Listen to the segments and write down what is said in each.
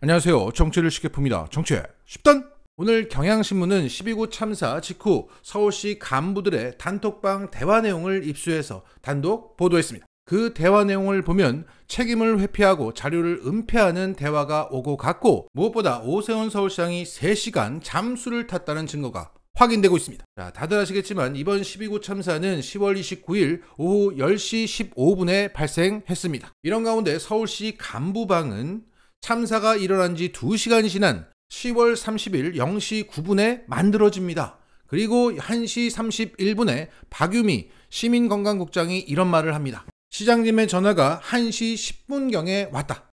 안녕하세요. 정치를 쉽게 풉니다. 정치의 10단! 오늘 경향신문은 12구 참사 직후 서울시 간부들의 단톡방 대화 내용을 입수해서 단독 보도했습니다. 그 대화 내용을 보면 책임을 회피하고 자료를 은폐하는 대화가 오고 갔고, 무엇보다 오세훈 서울시장이 3시간 잠수를 탔다는 증거가 확인되고 있습니다. 자, 다들 아시겠지만 이번 12구 참사는 10월 29일 오후 10시 15분에 발생했습니다. 이런 가운데 서울시 간부방은 참사가 일어난 지 2시간이 지난 10월 30일 0시 9분에 만들어집니다. 그리고 1시 31분에 박유미 시민건강국장이 이런 말을 합니다. 시장님의 전화가 1시 10분경에 왔다.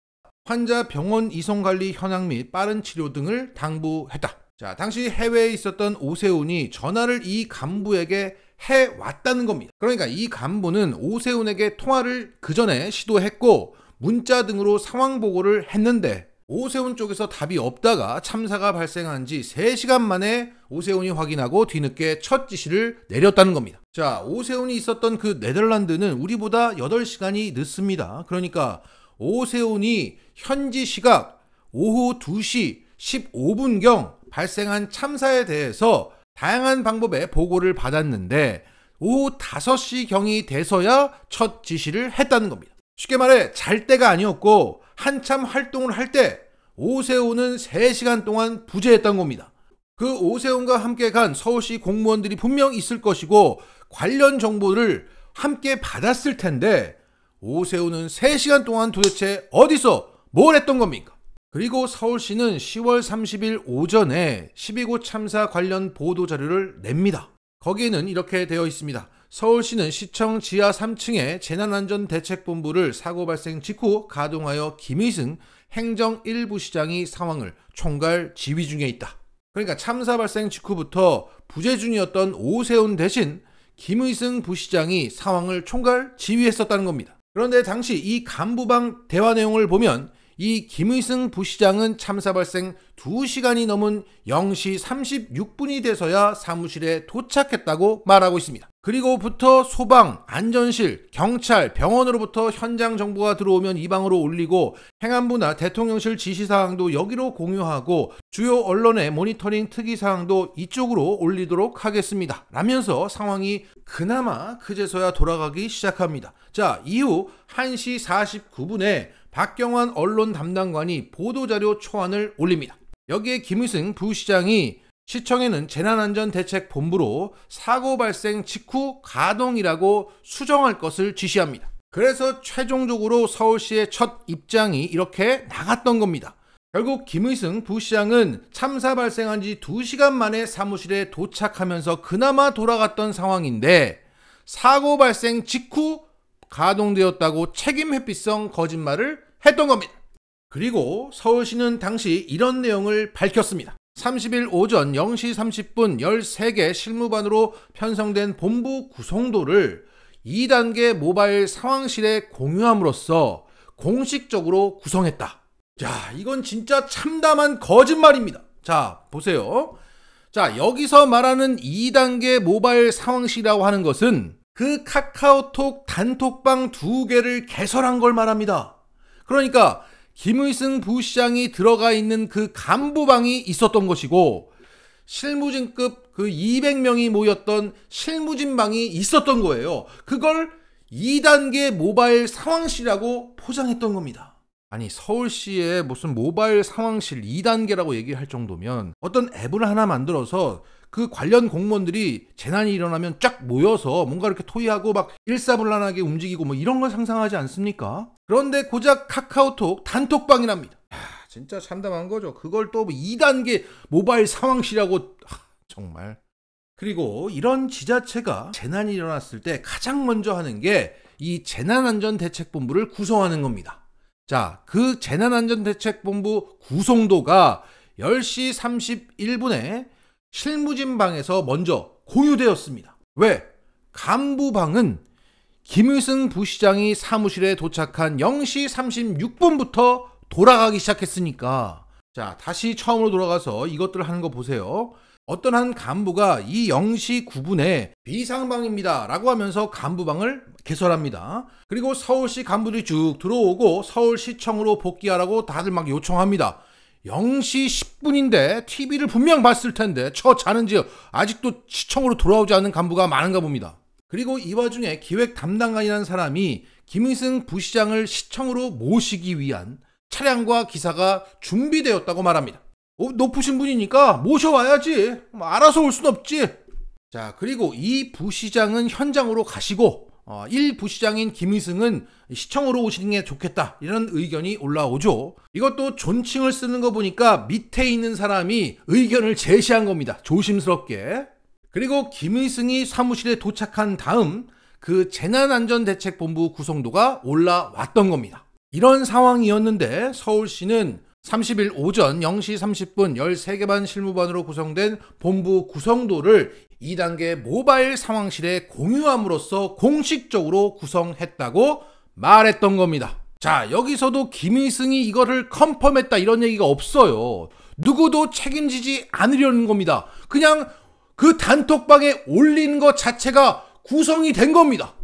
환자 병원 이송관리 현황 및 빠른 치료 등을 당부했다. 자, 당시 해외에 있었던 오세훈이 전화를 이 간부에게 해왔다는 겁니다. 그러니까 이 간부는 오세훈에게 통화를 그 전에 시도했고 문자 등으로 상황 보고를 했는데 오세훈 쪽에서 답이 없다가 참사가 발생한 지 3시간 만에 오세훈이 확인하고 뒤늦게 첫 지시를 내렸다는 겁니다. 자, 오세훈이 있었던 그 네덜란드는 우리보다 8시간이 늦습니다. 그러니까 오세훈이 현지 시각 오후 2시 15분경 발생한 참사에 대해서 다양한 방법의 보고를 받았는데 오후 5시경이 돼서야 첫 지시를 했다는 겁니다. 쉽게 말해 잘 때가 아니었고 한참 활동을 할 때 오세훈은 3시간 동안 부재했던 겁니다. 그 오세훈과 함께 간 서울시 공무원들이 분명 있을 것이고 관련 정보를 함께 받았을 텐데 오세훈은 3시간 동안 도대체 어디서 뭘 했던 겁니까? 그리고 서울시는 10월 30일 오전에 12구 참사 관련 보도자료를 냅니다. 거기에는 이렇게 되어 있습니다. 서울시는 시청 지하 3층에 재난안전대책본부를 사고 발생 직후 가동하여 김의승 행정 1부 시장이 상황을 총괄 지휘 중에 있다. 그러니까 참사 발생 직후부터 부재 중이었던 오세훈 대신 김의승 부시장이 상황을 총괄 지휘했었다는 겁니다. 그런데 당시 이 간부방 대화 내용을 보면 이 김의승 부시장은 참사 발생 2시간이 넘은 0시 36분이 돼서야 사무실에 도착했다고 말하고 있습니다. 그리고부터 소방, 안전실, 경찰, 병원으로부터 현장 정보가 들어오면 이 방으로 올리고 행안부나 대통령실 지시사항도 여기로 공유하고 주요 언론의 모니터링 특이사항도 이쪽으로 올리도록 하겠습니다. 라면서 상황이 그나마 그제서야 돌아가기 시작합니다. 자, 이후 1시 49분에 박경환 언론 담당관이 보도자료 초안을 올립니다. 여기에 김의승 부시장이 시청에는 재난안전대책본부로 사고 발생 직후 가동이라고 수정할 것을 지시합니다. 그래서 최종적으로 서울시의 첫 입장이 이렇게 나갔던 겁니다. 결국 김의승 부시장은 참사 발생한 지 2시간 만에 사무실에 도착하면서 그나마 돌아갔던 상황인데 사고 발생 직후 가동되었다고 책임 회피성 거짓말을 했던 겁니다. 그리고 서울시는 당시 이런 내용을 밝혔습니다. 30일 오전 0시 30분 13개 실무반으로 편성된 본부 구성도를 2단계 모바일 상황실에 공유함으로써 공식적으로 구성했다. 자, 이건 진짜 참담한 거짓말입니다. 자, 보세요. 자, 여기서 말하는 2단계 모바일 상황실이라고 하는 것은 그 카카오톡 단톡방 2개를 개설한 걸 말합니다. 그러니까 김의승 부시장이 들어가 있는 그 간부방이 있었던 것이고 실무진급 그 200명이 모였던 실무진방이 있었던 거예요. 그걸 2단계 모바일 상황실이라고 포장했던 겁니다. 아니, 서울시에 무슨 모바일 상황실 2단계라고 얘기할 정도면 어떤 앱을 하나 만들어서 그 관련 공무원들이 재난이 일어나면 쫙 모여서 뭔가 이렇게 토의하고 막 일사불란하게 움직이고 뭐 이런 걸 상상하지 않습니까? 그런데 고작 카카오톡 단톡방이랍니다. 진짜 참담한 거죠. 그걸 또 2단계 모바일 상황실이라고 정말. 그리고 이런 지자체가 재난이 일어났을 때 가장 먼저 하는 게 이 재난안전대책본부를 구성하는 겁니다. 자, 그 재난안전대책본부 구성도가 10시 31분에 실무진방에서 먼저 공유되었습니다. 왜? 간부방은 김의승 부시장이 사무실에 도착한 0시 36분부터 돌아가기 시작했으니까. 자, 다시 처음으로 돌아가서 이것들을 하는 거 보세요. 어떤 한 간부가 이 0시 9분에 비상방입니다 라고 하면서 간부방을 개설합니다. 그리고 서울시 간부들이 쭉 들어오고 서울시청으로 복귀하라고 다들 막 요청합니다. 0시 10분인데 TV를 분명 봤을 텐데 자는지 아직도 시청으로 돌아오지 않는 간부가 많은가 봅니다. 그리고 이 와중에 기획 담당관이라는 사람이 김의승 부시장을 시청으로 모시기 위한 차량과 기사가 준비되었다고 말합니다. 높으신 분이니까 모셔와야지. 알아서 올 순 없지. 자, 그리고 이 부시장은 현장으로 가시고 1 부시장인 김의승은 시청으로 오시는 게 좋겠다, 이런 의견이 올라오죠. 이것도 존칭을 쓰는 거 보니까 밑에 있는 사람이 의견을 제시한 겁니다. 조심스럽게. 그리고 김의승이 사무실에 도착한 다음 그 재난안전대책본부 구성도가 올라왔던 겁니다. 이런 상황이었는데 서울시는 30일 오전 0시 30분 13개 반 실무반으로 구성된 본부 구성도를 2단계 모바일 상황실에 공유함으로써 공식적으로 구성했다고 말했던 겁니다. 자, 여기서도 김의승이 이거를 컨펌했다 이런 얘기가 없어요. 누구도 책임지지 않으려는 겁니다. 그냥 그 단톡방에 올린 것 자체가 구성이 된 겁니다.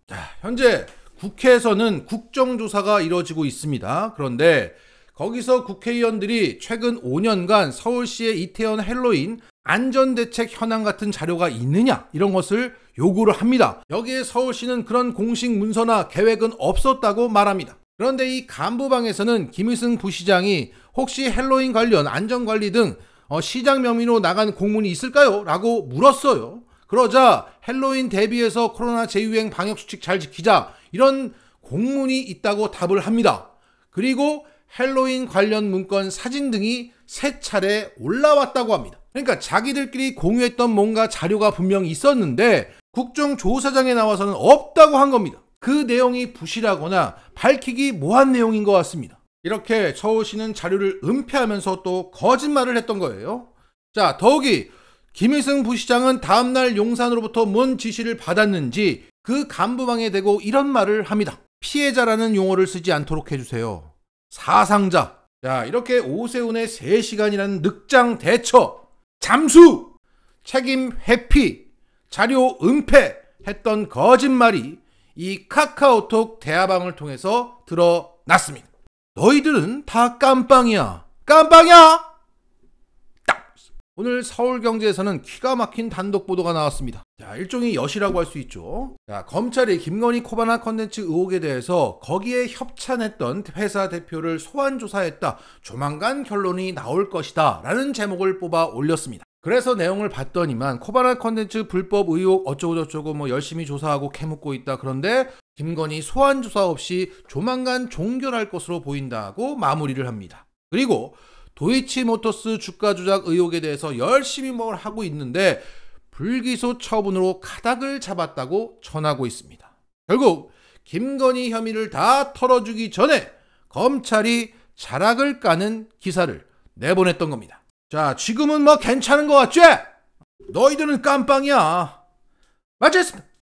자, 현재 국회에서는 국정조사가 이루어지고 있습니다. 그런데 거기서 국회의원들이 최근 5년간 서울시의 이태원 헬로윈 안전대책 현황 같은 자료가 있느냐, 이런 것을 요구를 합니다. 여기에 서울시는 그런 공식 문서나 계획은 없었다고 말합니다. 그런데 이 간부방에서는 김의승 부시장이 혹시 헬로윈 관련 안전관리 등 시장 명의로 나간 공문이 있을까요? 라고 물었어요. 그러자 헬로윈 대비해서 코로나 재유행 방역수칙 잘 지키자, 이런 공문이 있다고 답을 합니다. 그리고 헬로윈 관련 문건 사진 등이 3차례 올라왔다고 합니다. 그러니까 자기들끼리 공유했던 뭔가 자료가 분명히 있었는데 국정조사장에 나와서는 없다고 한 겁니다. 그 내용이 부실하거나 밝히기 뭐한 내용인 것 같습니다. 이렇게 서울시는 자료를 은폐하면서 또 거짓말을 했던 거예요. 자, 더욱이 김의승 부시장은 다음날 용산으로부터 뭔 지시를 받았는지 그 간부방에 대고 이런 말을 합니다. 피해자라는 용어를 쓰지 않도록 해주세요. 사상자. 자, 이렇게 오세훈의 3시간이라는 늑장 대처, 잠수, 책임 회피, 자료 은폐 했던 거짓말이 이 카카오톡 대화방을 통해서 드러났습니다. 너희들은 다 깜빵이야. 깜빵이야! 딱! 오늘 서울경제에서는 기가 막힌 단독 보도가 나왔습니다. 자, 일종의 여시라고 할 수 있죠. 자, 검찰이 김건희 코바나 컨텐츠 의혹에 대해서 거기에 협찬했던 회사 대표를 소환 조사했다. 조만간 결론이 나올 것이다. 라는 제목을 뽑아 올렸습니다. 그래서 내용을 봤더니만 코바나 컨텐츠 불법 의혹 어쩌고저쩌고 열심히 조사하고 캐묻고 있다. 그런데 김건희 소환 조사 없이 조만간 종결할 것으로 보인다고 마무리를 합니다. 그리고 도이치모터스 주가 조작 의혹에 대해서 열심히 뭘 하고 있는데 불기소 처분으로 가닥을 잡았다고 전하고 있습니다. 결국 김건희 혐의를 다 털어주기 전에 검찰이 자락을 까는 기사를 내보냈던 겁니다. 자, 지금은 괜찮은 것 같지? 너희들은 깜빵이야. 맞았습니다.